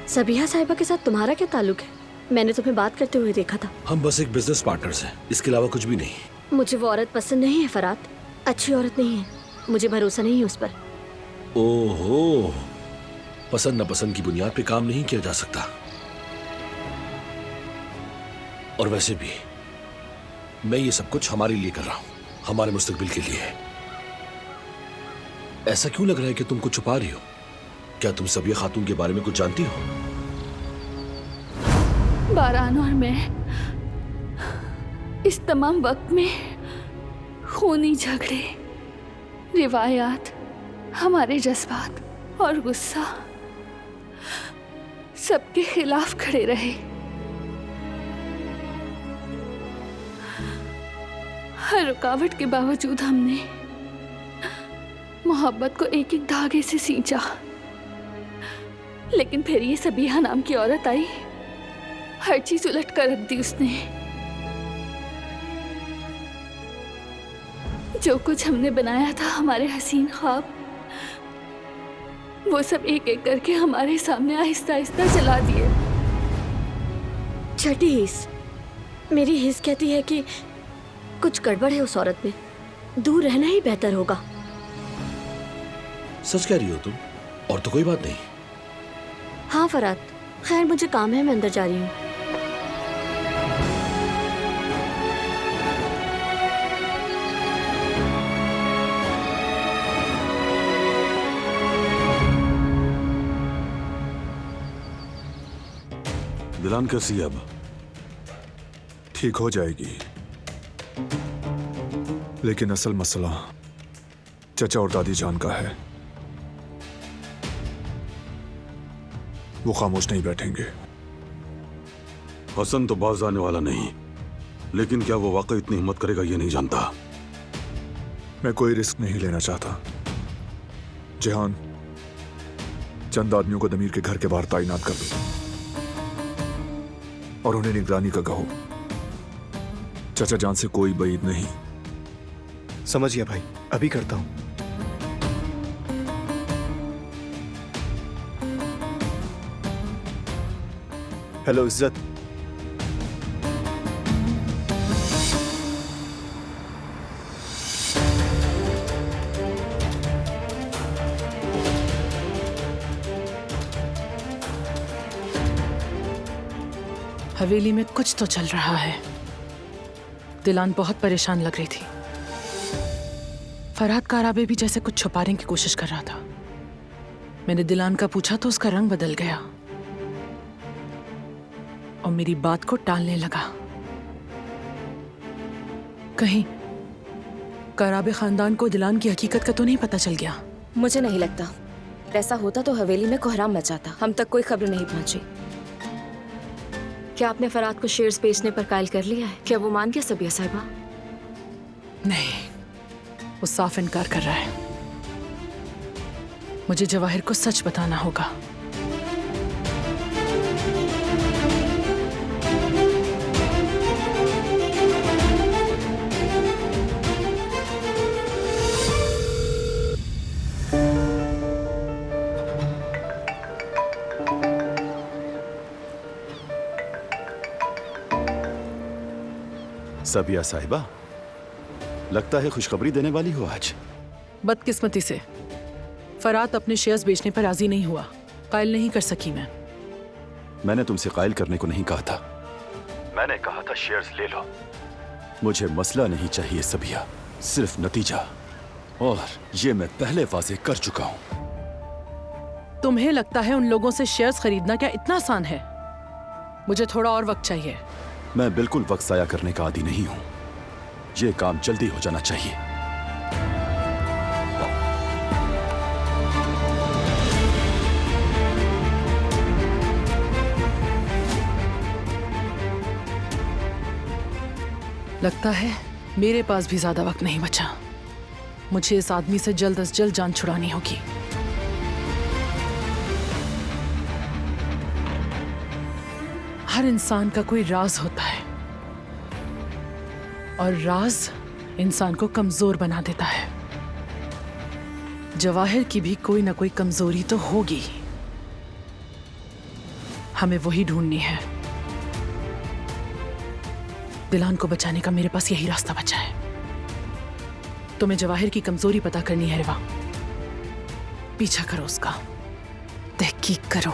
सबिहा साहिबा के साथ तुम्हारा क्या ताल्लुक है? मैंने तुम्हें बात करते हुए देखा था। हम बस एक बिजनेस पार्टनर्स हैं, इसके अलावा कुछ भी नहीं। मुझे वो औरत पसंद नहीं है फरात, अच्छी औरत नहीं है, मुझे भरोसा नहीं है उस पर। ओहो, पसंद नापसंद की बुनियाद पे काम नहीं किया जा सकता। और वैसे भी मैं ये सब कुछ हमारे लिए कर रहा हूं, हमारे मुस्तकबिल के लिए। ऐसा क्यों लग रहा है कि तुम कुछ छुपा रही हो? क्या तुम सबिया खातून के बारे में कुछ जानती हो? बारान और मैं इस तमाम वक्त में खूनी झगड़े, रिवायात, हमारे जज्बात और गुस्सा सबके खिलाफ खड़े रहे। हर रुकावट के बावजूद हमने मोहब्बत को एक एक धागे से सींचा। लेकिन फिर ये सबिहा नाम की औरत आई, हर चीज उलट कर रख दी उसने। जो कुछ हमने बनाया था, हमारे हसीन ख्वाब, वो सब एक एक करके हमारे सामने आहिस्ता आहिस्ता जला दिए। छठी हिस्स, मेरी हिस्स कहती है कि कुछ गड़बड़ है उस औरत में, दूर रहना ही बेहतर होगा। सच कह रही हो तुम? और तो कोई बात नहीं। हाँ फरात, खैर मुझे काम है, मैं अंदर जा रही हूँ। दिलान कैसी है अब? ठीक हो जाएगी, लेकिन असल मसला चचा और दादी जान का है। वो खामोश नहीं बैठेंगे। हसन तो बाज आने वाला नहीं, लेकिन क्या वो वाकई इतनी हिम्मत करेगा ये नहीं जानता। मैं कोई रिस्क नहीं लेना चाहता। जहान, चंद आदमियों को दमीर के घर के बाहर तैनात कर दो और उन्हें निगरानी का कहो। चचा जान से कोई बईद नहीं। समझ गया भाई, अभी करता हूं। हेलो इज्जत। हवेली में कुछ तो चल रहा है। दिलान बहुत परेशान लग रही थी। फरहाद काराबे भी जैसे कुछ छुपाने की कोशिश कर रहा था। मैंने दिलान का पूछा तो उसका रंग बदल गया और मेरी बात को टालने लगा। कहीं काराबे खानदान को दिलान की हकीकत का तो नहीं पता चल गया? मुझे नहीं लगता। ऐसा होता तो हवेली में कोहराम मचाता। हम तक कोई खबर नहीं पहुंची। क्या आपने फराद को शेयर्स बेचने पर कायल कर लिया है? क्या वो मान गया सबिया साहिबा? नहीं, वो साफ इनकार कर रहा है। मुझे जवाहिर को सच बताना होगा। सबिया साहिबा, लगता है खुशखबरी देने वाली हो आज। बदकिस्मती से फरात अपने शेयर्स बेचने पर राजी नहीं हुआ। कायल नहीं कर सकी मैं। मैंने तुमसे कायल करने को नहीं कहा था। मैंने कहा था शेयर्स ले लो। मुझे मसला नहीं चाहिए सबिया, सिर्फ नतीजा। और ये मैं पहले वाज़ेह कर चुका हूं। तुम्हें लगता है उन लोगों से शेयर्स खरीदना क्या इतना आसान है? मुझे थोड़ा और वक्त चाहिए। मैं बिल्कुल वक्त ज़ाया करने का आदी नहीं हूं। ये काम जल्दी हो जाना चाहिए। लगता है मेरे पास भी ज्यादा वक्त नहीं बचा। मुझे इस आदमी से जल्द अज जल्द जान छुड़ानी होगी। हर इंसान का कोई राज होता है और राज इंसान को कमजोर बना देता है। जवाहिर की भी कोई ना कोई कमजोरी तो होगी। हमें वही ढूंढनी है। दिलान को बचाने का मेरे पास यही रास्ता बचा है। तुम्हें जवाहिर की कमजोरी पता करनी है रिवा। पीछा करो उसका, तहकीक करो,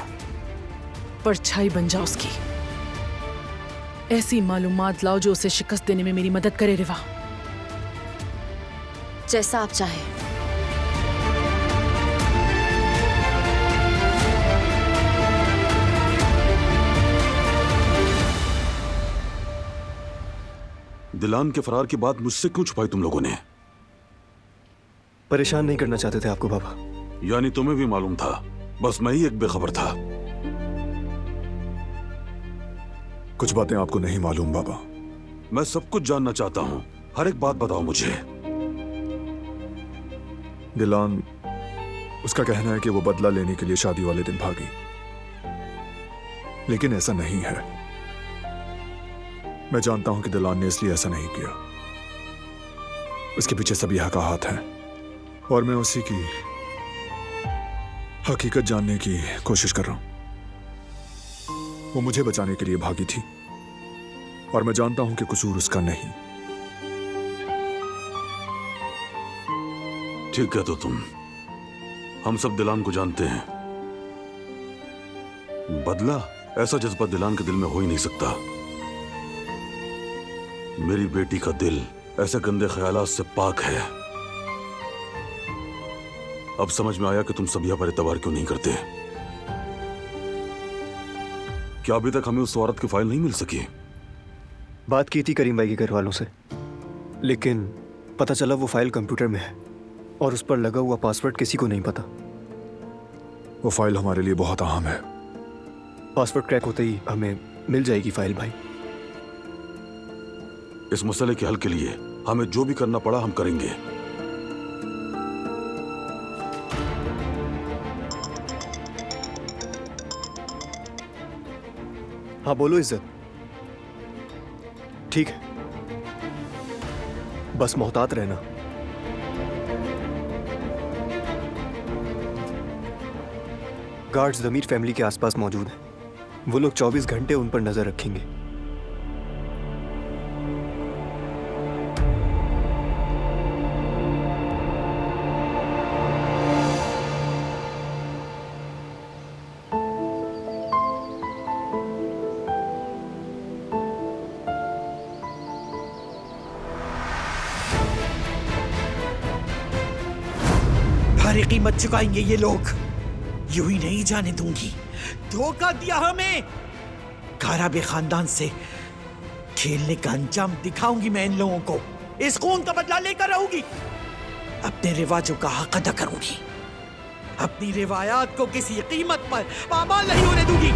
परछाई बन जाओ उसकी। ऐसी मालूमात लाओ जो उसे शिकस्त देने में मेरी मदद करे रिवा। जैसा आप चाहें। दिलान के फरार की बात मुझसे क्यों छुपाई तुम लोगों ने? परेशान नहीं करना चाहते थे आपको बाबा। यानी तुम्हें भी मालूम था, बस मैं ही एक बेखबर था। कुछ बातें आपको नहीं मालूम बाबा। मैं सब कुछ जानना चाहता हूं, हर एक बात बताओ मुझे। दिलान, उसका कहना है कि वो बदला लेने के लिए शादी वाले दिन भागी, लेकिन ऐसा नहीं है। मैं जानता हूं कि दिलान ने इसलिए ऐसा नहीं किया। उसके पीछे सबीहा का हाथ है और मैं उसी की हकीकत जानने की कोशिश कर रहा हूं। वो मुझे बचाने के लिए भागी थी और मैं जानता हूं कि कसूर उसका नहीं। ठीक है, तो हम सब दिलान को जानते हैं। बदला, ऐसा जज्बा दिलान के दिल में हो ही नहीं सकता। मेरी बेटी का दिल ऐसे गंदे ख्यालात से पाक है। अब समझ में आया कि तुम सबीहा पर एतबार क्यों नहीं करते। क्या अभी तक हमें उस औरत की फाइल नहीं मिल सकी? बात की थी करीम भाई के घर वालों से, लेकिन पता चला वो फाइल कंप्यूटर में है और उस पर लगा हुआ पासवर्ड किसी को नहीं पता। वो फाइल हमारे लिए बहुत अहम है। पासवर्ड क्रैक होते ही हमें मिल जाएगी फाइल भाई। इस मसले के हल के लिए हमें जो भी करना पड़ा हम करेंगे। हाँ बोलो इज्जत। ठीक है, बस मोहतात रहना। गार्ड्स ज़मीर फैमिली के आसपास मौजूद हैं। वो लोग 24 घंटे उन पर नजर रखेंगे। भारी कीमत चुकाएंगे ये लोग, यूं ही नहीं जाने दूंगी। धोखा दिया हमें। काराबे खानदान से खेलने का अंजाम दिखाऊंगी मैं इन लोगों को। इस खून का बदला लेकर रहूंगी। अपने रिवाजों का हक अदा करूंगी। अपनी रिवायात को किसी कीमत पर पामाल नहीं होने दूंगी।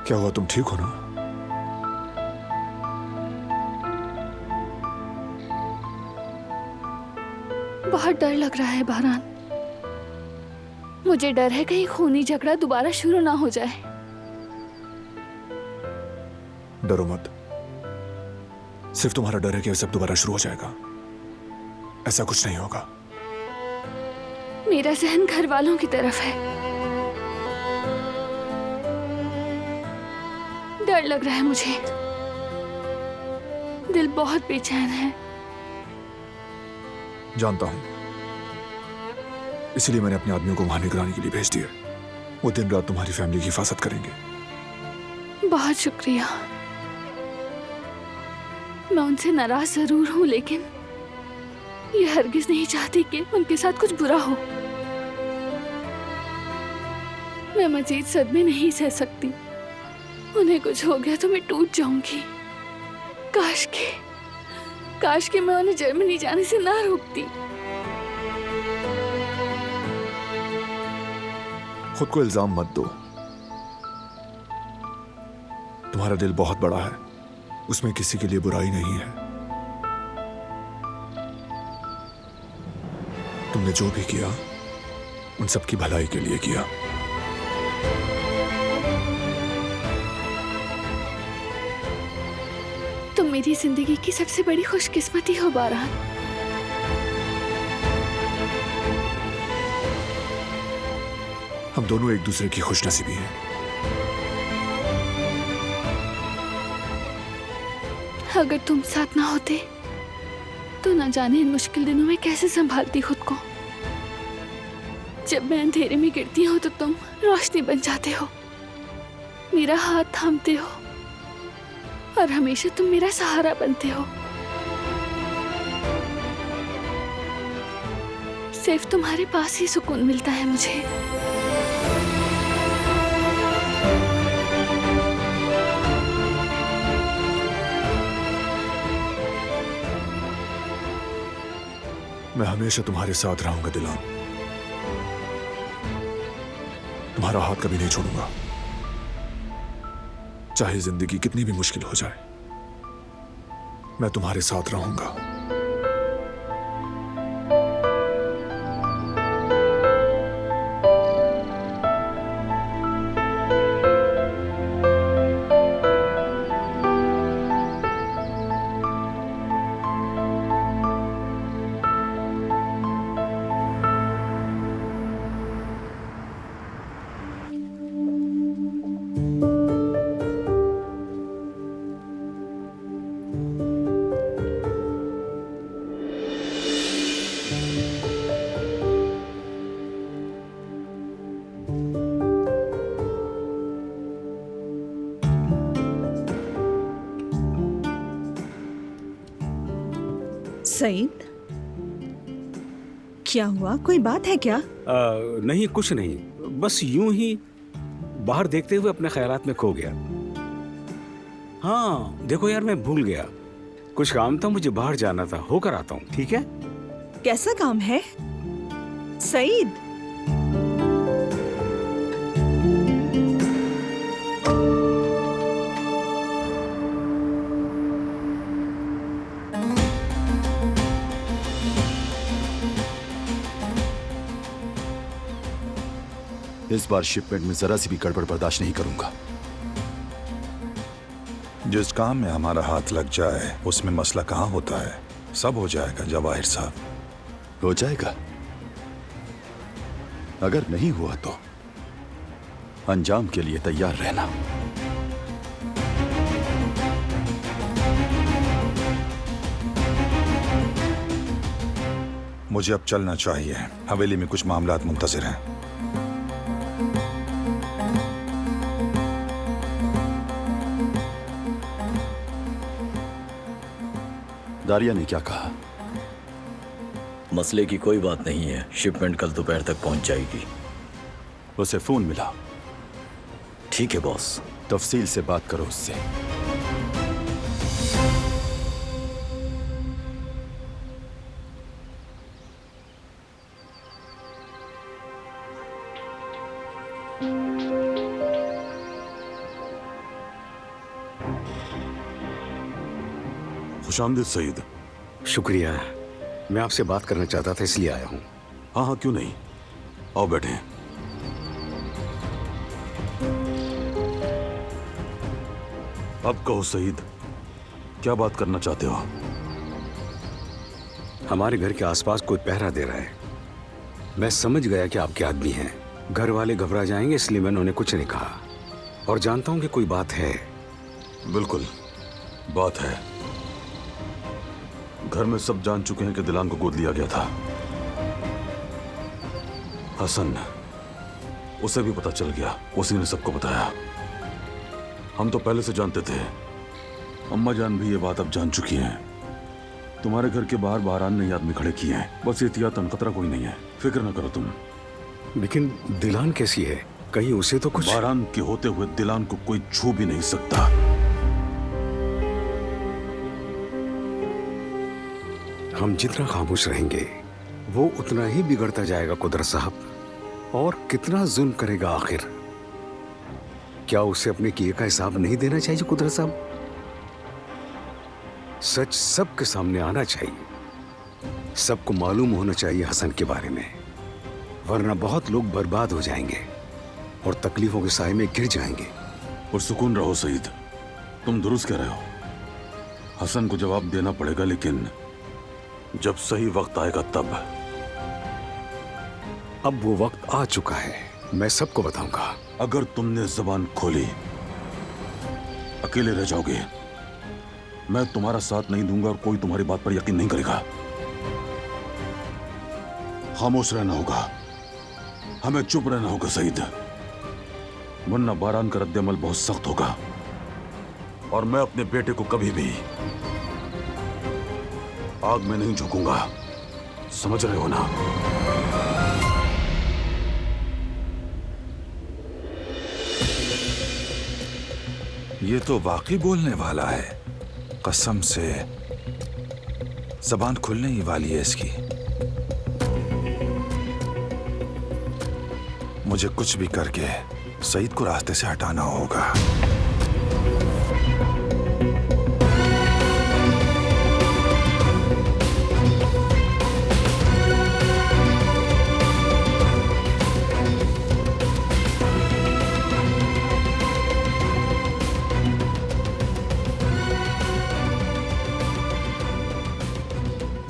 क्या हुआ, तुम ठीक हो ना? बहुत डर लग रहा है बहरान। मुझे डर है कहीं खूनी झगड़ा दोबारा शुरू ना हो जाए। डरो मत। सिर्फ तुम्हारा डर है कि सब दोबारा शुरू हो जाएगा। ऐसा कुछ नहीं होगा। मेरा जहन घर वालों की तरफ है। डर लग रहा है मुझे। दिल बहुत बेचैन है। जानता हूं, इसलिए मैंने अपने आदमियों को वहां निगरानी के लिए भेज दिया। वो दिन रात तुम्हारी फैमिली की हिफाजत करेंगे। बहुत शुक्रिया। मैं उनसे नाराज जरूर हूं, लेकिन ये हरगिज नहीं चाहती कि उनके साथ कुछ बुरा हो। मैं मजीद सदमे नहीं सह सकती। उन्हें कुछ हो गया तो मैं टूट जाऊंगी। काश कि मैं उन्हें जर्मनी जाने से ना रोकती। खुद को इल्जाम मत दो। तुम्हारा दिल बहुत बड़ा है, उसमें किसी के लिए बुराई नहीं है। तुमने जो भी किया उन सबकी भलाई के लिए किया। तुम मेरी जिंदगी की सबसे बड़ी खुशकिस्मती हो बारान। हम दोनों एक दूसरे की खुशनसीबी हैं। अगर तुम साथ ना होते तो ना जाने इन मुश्किल दिनों में कैसे संभालती खुद को। जब मैं अंधेरे में गिरती हूँ तो तुम रोशनी बन जाते हो, मेरा हाथ थामते हो और हमेशा तुम मेरा सहारा बनते हो। सिर्फ तुम्हारे पास ही सुकून मिलता है मुझे। मैं हमेशा तुम्हारे साथ रहूंगा दिलान, तुम्हारा हाथ कभी नहीं छोड़ूंगा, चाहे जिंदगी कितनी भी मुश्किल हो जाए, मैं तुम्हारे साथ रहूंगा। सईद, क्या हुआ? कोई बात है क्या? नहीं, कुछ नहीं, बस यूं ही बाहर देखते हुए अपने ख्यालात में खो गया। हाँ देखो यार, मैं भूल गया, कुछ काम था, मुझे बाहर जाना था, होकर आता हूँ, ठीक है? कैसा काम है सईद? इस बार शिपमेंट में जरा सी भी गड़बड़ बर्दाश्त नहीं करूंगा। जिस काम में हमारा हाथ लग जाए उसमें मसला कहाँ होता है, सब हो जाएगा जवाहिर साहब। हो जाएगा, अगर नहीं हुआ तो अंजाम के लिए तैयार रहना। मुझे अब चलना चाहिए, हवेली में कुछ मामलात मुंतज़िर हैं। दारिया ने क्या कहा? मसले की कोई बात नहीं है, शिपमेंट कल दोपहर तक पहुंच जाएगी। उसे फोन मिला? ठीक है बॉस। तफसील से बात करो उससे। खुशामदीद सईद। शुक्रिया, मैं आपसे बात करना चाहता था इसलिए आया हूँ। हाँ हाँ, क्यों नहीं, आओ बैठे। अब कहो सईद, क्या बात करना चाहते हो? हमारे घर के आसपास कोई पहरा दे रहा है। मैं समझ गया कि आपके आदमी हैं, घर वाले घबरा जाएंगे, इसलिए मैंने उन्हें कुछ नहीं कहा, और जानता हूं कि कोई बात है। बिल्कुल बात है। घर में सब जान चुके हैं कि दिलान को गोद लिया गया था। हसन, उसे भी पता चल गया, उसी ने सबको बताया। हम तो पहले से जानते थे, अम्मा जान भी ये बात अब जान चुकी हैं। तुम्हारे घर के बाहर बारान नहीं आदमी खड़े किए हैं, बस एहतियातन, खतरा कोई नहीं है, फिक्र ना करो तुम। लेकिन दिलान कैसी है? कहीं उसे तो कुछ? बारान के होते हुए दिलान को कोई छू भी नहीं सकता। हम जितना खामोश रहेंगे वो उतना ही बिगड़ता जाएगा कुदरत साहब। और कितना जुल्म करेगा आखिर? क्या उसे अपने किए का हिसाब नहीं देना चाहिए कुदरत साहब? सच सबके सामने आना चाहिए, सबको मालूम होना चाहिए हसन के बारे में, वरना बहुत लोग बर्बाद हो जाएंगे और तकलीफों के साए में गिर जाएंगे। और सुकून रहो सईद, तुम दुरुस्त कह रहे हो। हसन को जवाब देना पड़ेगा, लेकिन जब सही वक्त आएगा तब। अब वो वक्त आ चुका है, मैं सबको बताऊंगा। अगर तुमने जबान खोली, अकेले रह जाओगे। मैं तुम्हारा साथ नहीं दूंगा और कोई तुम्हारी बात पर यकीन नहीं करेगा। खामोश रहना होगा, हमें चुप रहना होगा सईद, वरना बारान का रद्द-ए-अमल बहुत सख्त होगा और मैं अपने बेटे को कभी भी आग में नहीं झोंकूंगा। समझ रहे हो ना? ये तो वाकई बोलने वाला है, कसम से जबान खुलने ही वाली है इसकी। मुझे कुछ भी करके सईद को रास्ते से हटाना होगा।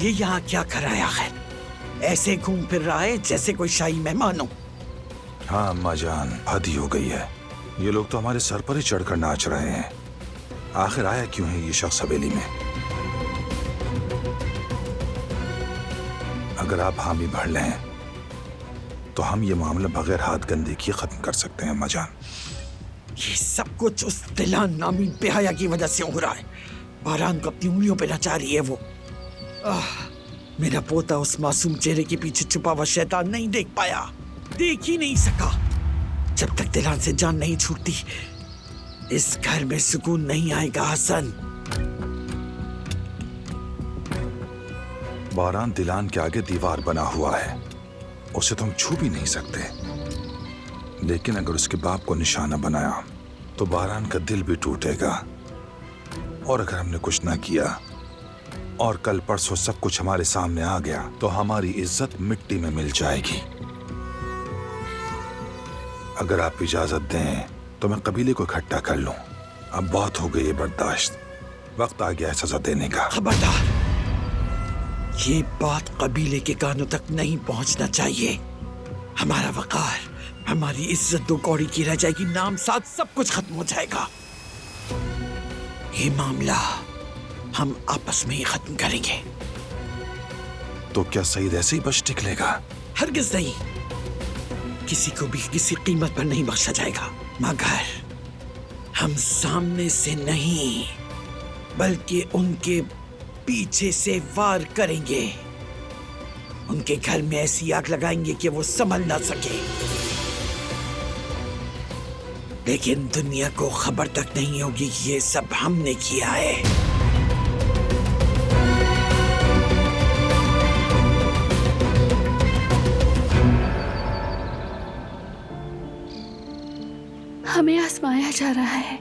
ये यहाँ क्या कर रहा है आखिर? ऐसे घूम फिर रहा है जैसे कोई शाही मेहमान हो। हाँ अम्मा जान, हद ही हो गई है। ये लोग तो हमारे सर पर ही चढ़कर नाच रहे हैं। आखिर आया क्यों है ये शख्स हवेली में? अगर आप हामी भर लें तो हम ये मामला बगैर हाथ गंदे किए खत्म कर सकते हैं अम्मा जान। ये सब कुछ उस दिलान नामी बेहया की वजह से हो रहा है। बारान को अपनी उंगलियों पे नचा रही है वो। मेरा पोता उस मासूम चेहरे के पीछे छुपा हुआ शैतान नहीं देख पाया, देख ही नहीं सका। जब तक दिलान से जान नहीं छूटती इस घर में सुकून नहीं आएगा हसन। बारान दिलान के आगे दीवार बना हुआ है, उसे तो हम छू भी नहीं सकते। लेकिन अगर उसके बाप को निशाना बनाया तो बारान का दिल भी टूटेगा। और अगर हमने कुछ ना किया और कल परसों सब कुछ हमारे सामने आ गया तो हमारी इज्जत मिट्टी में मिल जाएगी। अगर आप इजाजत दें तो मैं कबीले को इकट्ठा कर लूं। अब बहुत हो गई है बर्दाश्त, वक्त आ गया है सजा देने का। खबरदार, ये बात कबीले के कानों तक नहीं पहुंचना चाहिए। हमारा वकार, हमारी इज्जत दो कौड़ी की रह जाएगी, नाम साथ सब कुछ खत्म हो जाएगा। ये मामला हम आपस में ही खत्म करेंगे। तो क्या सईद ऐसे ही बच निकलेगा? हरगिज नहीं, किसी को भी किसी कीमत पर नहीं बख्शा जाएगा, मगर हम सामने से नहीं बल्कि उनके पीछे से वार करेंगे। उनके घर में ऐसी आग लगाएंगे कि वो संभल ना सके। लेकिन दुनिया को खबर तक नहीं होगी कि ये सब हमने किया है। हमें आजमाया जा रहा है।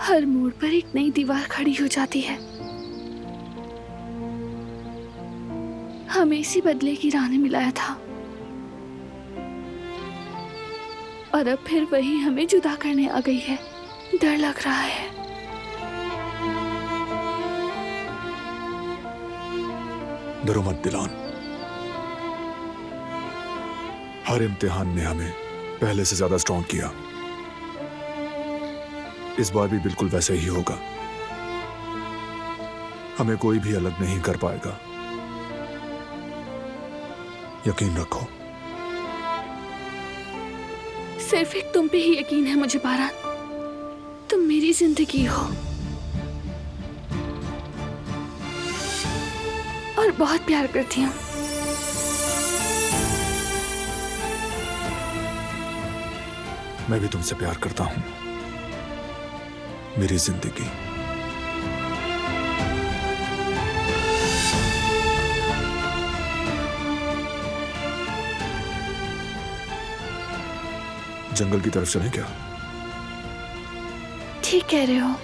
हर मोड़ पर एक नई दीवार खड़ी हो जाती है। हमें इसी बदले की राह ने मिलाया था और अब फिर वही हमें जुदा करने आ गई है। डर लग रहा है। डरो मत दिलान, हर इम्तिहान ने हमें पहले से ज्यादा स्ट्रॉन्ग किया। इस बार भी बिल्कुल वैसे ही होगा। हमें कोई भी अलग नहीं कर पाएगा, यकीन रखो। सिर्फ एक तुम पे ही यकीन है मुझे बारान। तुम मेरी जिंदगी हो और बहुत प्यार करती हूँ। मैं भी तुमसे प्यार करता हूं मेरी जिंदगी। जंगल की तरफ चलें क्या? ठीक कह रहे हो।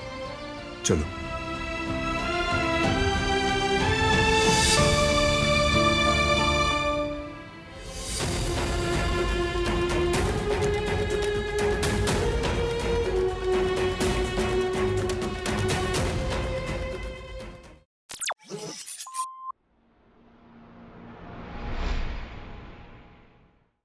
चलो।